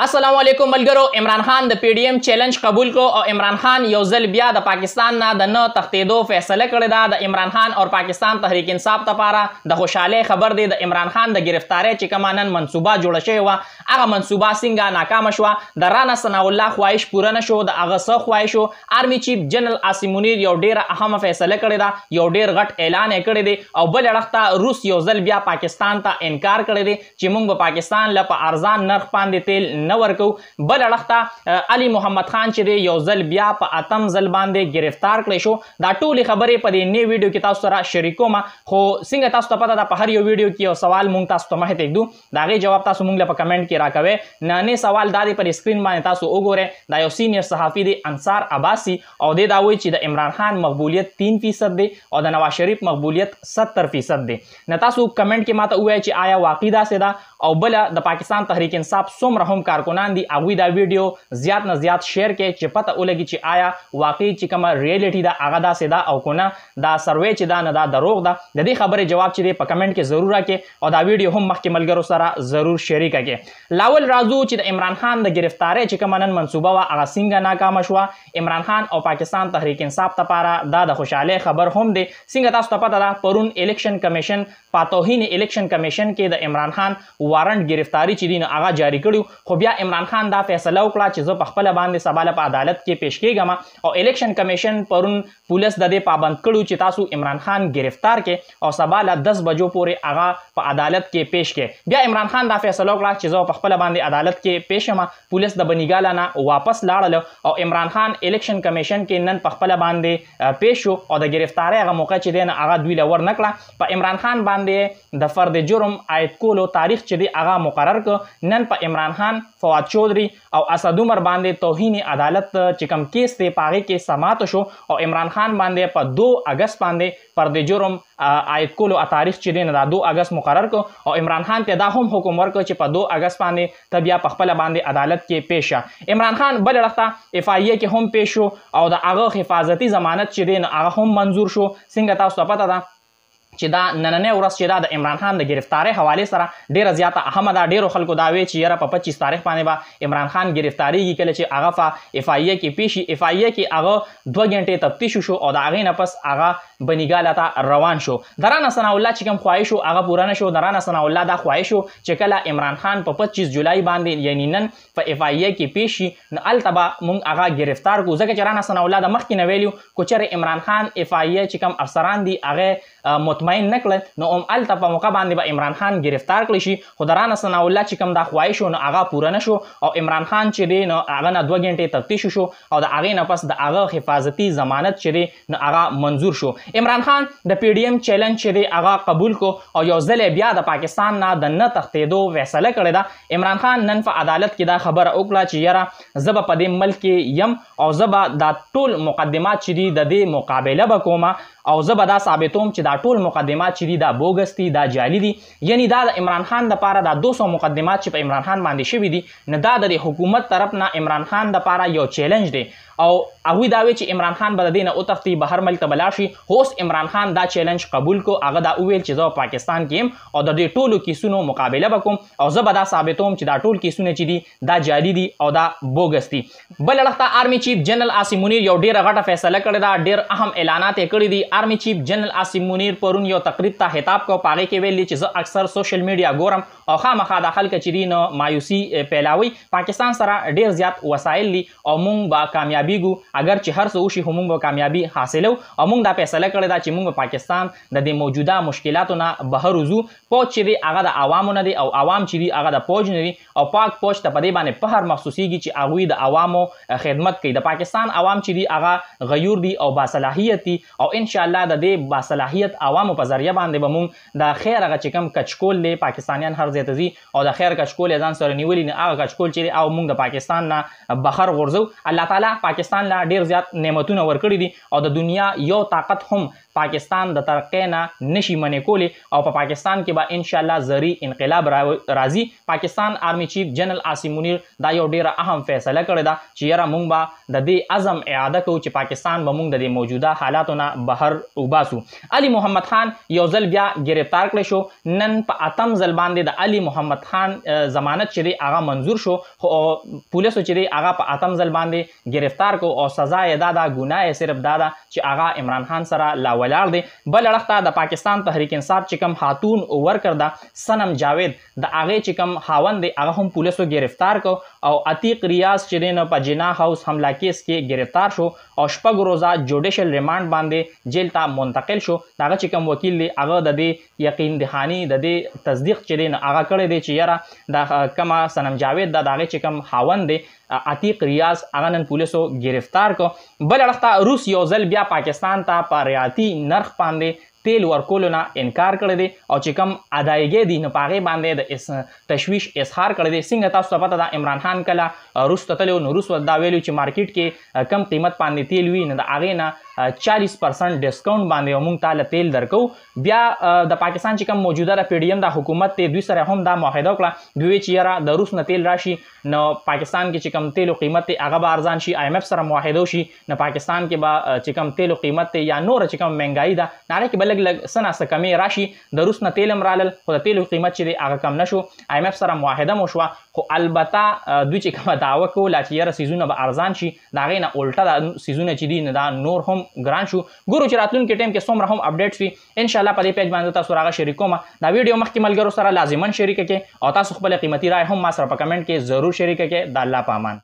السلام علیکم ملګرو. عمران خان د پی ډی ایم چیلنج قبول کو او عمران خان یو ځل بیا د پاکستان نه د نه تښتېدو فیصله کړې ده. د عمران خان او پاکستان تحریک انصاف لپاره د خوشحالۍ خبر دی. د عمران خان د گرفتارۍ چې کومه نن منصوبه جوړه شوې وه هغه منصوبه څنګه ناکامه شوه. د رانا ثناء الله خواهش پوره نه شو. د هغه څه خواهش و آرمي چیف جنرال عاصم منیر یو ډیره اهمه فیصله کړې ده، یو ډیر غټ اعلان یې کړی دی او بل اړخ ته روس یو ځل بیا پاکستان ته انکار کړی دی چې موږ به پاکستان له په ارزان نرخ باندې تیل نه ورکو. بل اړخ ته علي محمد خان چې دی یو ځل بیا په اتم ځل باندې گرفتار کړی شو. دا ټولې خبرې په دې نوي ویډیو کې تاسو سره شریکوم. خو څنګه تاسو ته پته ده په هر یو ویډیو کې یو سوال مونږ تاسو ته مخې ته ږدو، د هغې جواب تاسو مونږ له په کمنټ کې راکوئ. نننی سوال دا دی پر سکرین باندې تاسو وګورئ. دا یو سینیر صحافي دی انصار عباسي او دی دا وایي چې د عمران خان مقبولیت 3% دی او د نواز شریف مقبولیت 70% دی. نه تاسو کمنټ کې ماته ووایئ چې آیا واقعي داسې ده او بله د پاکستان تحریک انصاف څومره هم کارکنان دي هغوی دا ویډیو زیات نه زیات شیر کړئ چې پته ولګي چې آیا واقعي چې کومه ریالټي ده هغه داسې ده او که نه دا سروې چې ده نه دا دروغ ده. د دې خبرې جواب چې دی په کمنټ کې ضرور راکړئ او دا ویډیو هم مخکې ملګرو سره ضرور شریکه کړئ. لاول راځو چې د عمران خان د گرفتارۍ چې کومه نن منصوبه وه هغه څنګه ناکامه شوه. عمران خان او پاکستان تحریک انصاف لپاره دا د خوشحالۍ خبر هم دی. څنګه تاسو ته پته ده پرون الیکشن کمیشن په توهین الیکشن کمیشن کې د عمران خان وارنټ گرفتاری چې دی نو هغه جاری کړي، خو بیا عمران خان دا فیصله وکړه چې زه په خپله باندې سبا له په عدالت کې پیش کېږم او الیکشن کمیشن پرون پولیس د دې پابند کړو چې تاسو عمران خان گرفتار کې او سبا له 10 بجو پورې هغه په عدالت کې پیش کې. بیا عمران خان دا فیصله وکړه چې زه په خپله باندې عدالت کې پیش یم. پولیس د بنیګاله نه واپس لاړل او عمران خان الیکشن کمیشن کې نن په خپله باندې پیش شو او د گرفتارۍ هغه موقع چې دی نه هغه دوی له ور نه کړه. په عمران خان باندې د فرد جرم عاید کولو تاریخ چې دی هغه مقرر کړ. نن په عمران خان، فواد چودھری او اسد عمر باندې توهین عدالت چې کوم کیس دی په هغې کې سماعت شو او عمران خان باندې په 2 اګست باندې فرد جرم عاید کولو تاریخ چې دی نه دا 2 اګست مقرر کړ او عمران خان ته دا هم حکم ورکړ چې په 2 اګست باندې ته بیا په خپله باندې عدالت کې پیش شه. عمران خان بل اړخ ته اف آی ای کې هم پیش شو او د هغه حفاظتي ضمانت چې دی نه هغه هم منظور شو. څنګه تاسو ته پته ده چې دا نننۍ ورځ چې دا د عمران خان د گرفتارۍ حوالې سره ډیره زیاته اهمه ده. ډیرو خلکو دا وی چې یاره په 25 تاریخ باندې به عمران خان گرفتاریږي کله چې هغه په اف آی ای کې پیش شي. اف آی ای کې هغه 2 غنټې تفتیش شو او د هغې نه پس هغه بنیګاله ته روان شو. د رانا ثناء الله چې کوم خواهش و هغه پوره نه شو. د رانا ثناء الله دا خواهش و چې کله عمران خان په 25 جولای باندې یعنی نن په اف آی ای کې پیش شي نو هلته به موږ هغه گرفتار کړو، ځکه چې رانا ثناء الله د مخکې نه ویلي که چېرې عمران خان اف آی ای چې کوم افسران دي هغه مطمئن نه کړل نو هم هلته په موقع باندې به عمران خان گرفتار کړی شي. خو د رانا ثناء الله چې کوم دا خواهش و نو هغه پوره نه شو او عمران خان چې دی نو هغه نه 2 غنټې تفتیش شو او د هغې نه پس د هغه حفاظتي ضمانت چې دی نو هغه منظور شو. عمران خان د پی ډی ایم چیلنج چې دی هغه قبول کو او یو ځل بیا د پاکستان نه د نه تښتېدو فیصله کړې ده. عمران خان نن په عدالت کې دا خبره وکړه چې یاره زه به په دې ملک کې یم او زه به دا ټول مقدمات چې دي د دې مقابله به کومه او زه به دا ثابتوم چې دا ټول مقدمات چې دي دا بوګس دي، دا جعلي دي. یعنی دا د عمران خان دپاره دا 200 مقدمات چې په عمران خان باندې شوي دي نه دا د حکومت طرف نه عمران خان دپاره یو چیلنج دی او هغوی دا وی چې عمران خان به د دې نه وتښتي بهر ملک ته به لاړ شي. خو اوس عمران خان دا چیلنج قبول کو. هغه دا وویل چې زه پاکستان کې یم او د دې ټولو کیسونو مقابله به کوم او زه به دا ثابتوم چې دا ټول کیسونه چې دي دا جعلي دي او دا بوګس دي. بل اړخ ته آرمي چیف جنرال عاصم منیر یو ډیره غټه فیصله کړې ده. ډیر اهم اعلانات یې کړي دي. آرمي چیف جنرال عاصم منیر پرون یو تقریب ته خطاب کو، په هغې کې ویلي چې زه اکثر سوشل میډیا ګورم او خامخا دا خلک چې دي نو مایوسي پیلاوي. پاکستان سره ډیر زیات وسایل دي او موږ به کامیابیږو. اگر چې هر څه وشي خو موږ به کامیابي حاصلو او موږ دا فیصله کړې ده چې موږ په پاکستان د دې موجوده مشکلاتو نه بهر وځو. پوج چې دی هغه د عوامو نه دی او عوام چې دي هغه د پوج نه دي او پاک پوج ته په دې باندې فخر محسوسیږي چې هغوی د عوامو خدمت کوي. د پاکستان عوام چې دي هغه غیور دي او باصلاحیت دي او انشاءالله د دې باصلاحیت عوامو په ذریعه باندې به موږ د خیر هغه چې کوم کچکول دی پاکستانیان هر ځای ته ځي او د خیر کچکول یې ځان سره نیولي نه هغه کچکول چې دی او موږ د پاکستان نه بهر غورځو. الله تعالی پاکستان له ډیر زیات نعمتونه ورکړي دي او د دنیا یو طاقت هم پاکستان د ترقۍ نه نشي منې کولی او په پاکستان کې به ان شاء الله زرعي انقلاب راځي. پاکستان آرمی چیف جنرال عاصم منیر دا یو ډیره اهم فیصله کړې ده چې یاره موږ به د دې عزم اعاده کوو چې پاکستان به موږ د دې موجوده حالاتو نه بهر وباسو. علي محمد خان یو ځل بیا گرفتار کړی شو. نن په 8م ځل باندې د علي محمد خان ضمانت چې دی هغه منظور شو خو پولیسو چې دی هغه په 8م ځل باندې گرفتار کو او سزا یې دا ده ګناه یې صرف دا ده چې هغه عمران خان سره لا ولاړ دی. بل اړخ ته د پاکستان تحریک انصاف چې کوم خاتون ورکر ده سنم جاوید د هغې چې کوم خاوند دی هغه هم پولیسو گرفتار کو او عتیق ریاض چې دی نو په جناح هاوس حمله کیس کې گرفتار شو او شپږ روزه جوډیشل ریمانډ باندې جیل ته منتقل شو. د هغه چې کوم وکیل دی هغه د دې یقین دهاني د دې تصدیق چې دی نو هغه کړی دی چې یاره د کومه سنم جاوید د هغې چې کوم خاوند دی عتیق ریاض هغه نن پولیسو گرفتار کو. بل اړخ ته روس یو ځل بیا پاکستان ته په ریاضتي نرخ باندې تیل ورکولو نه انکار کړی دی او چې کوم ادایګۍ دي نو په هغې باندې د تشویش اظهار کړی دی. څنګه تاسو ته پته ده عمران خان کله روس ته تللی نو روس دا ویلي چې مارکیټ کې کم قیمت باندې تیل وي نو د هغې نه 40% ډسکاونټ باندې موږ تاله تیل درکو. بیا د پاکستان چې کوم موجوده د PDM د حکومت دی دوی سره هم دا معاهده وکړه دوی چې یاره د روس نه تیل راشي نو پاکستان کې چې کوم تیلو قیمت دی هغه به ارزان شي. IMF سره معاهده وشي نو پاکستان کې به چې کوم تیلو قیمت دی یا نور چې کوم مهنګایي ده نو هغې کې به لږ لږ څه ناڅه کمې راشي. د روس نه تیل هم رالل خو د تیلو قیمت چې دی هغه کم نشو. IMF سره معاهده مو شوه خو البته دوی چې کومه دعوه کوله چې یاره سیزونه به ارزان شي د هغې نه الټه دا سیزونه چې دي نو دا نور هم ګران شو. ګورو چې راتلونکي ټایم کې څومره هم اپډیټس وي ان شاء الله په دې پیج باندې تاسو راغه شریک کوم. دا ویډیو مخکې ملګرو سره لازما شریک کړئ او تاسو خپل قیمتي رائے هم ما سره په کمنټ کې ضرور شریک کړئ. د الله په امان.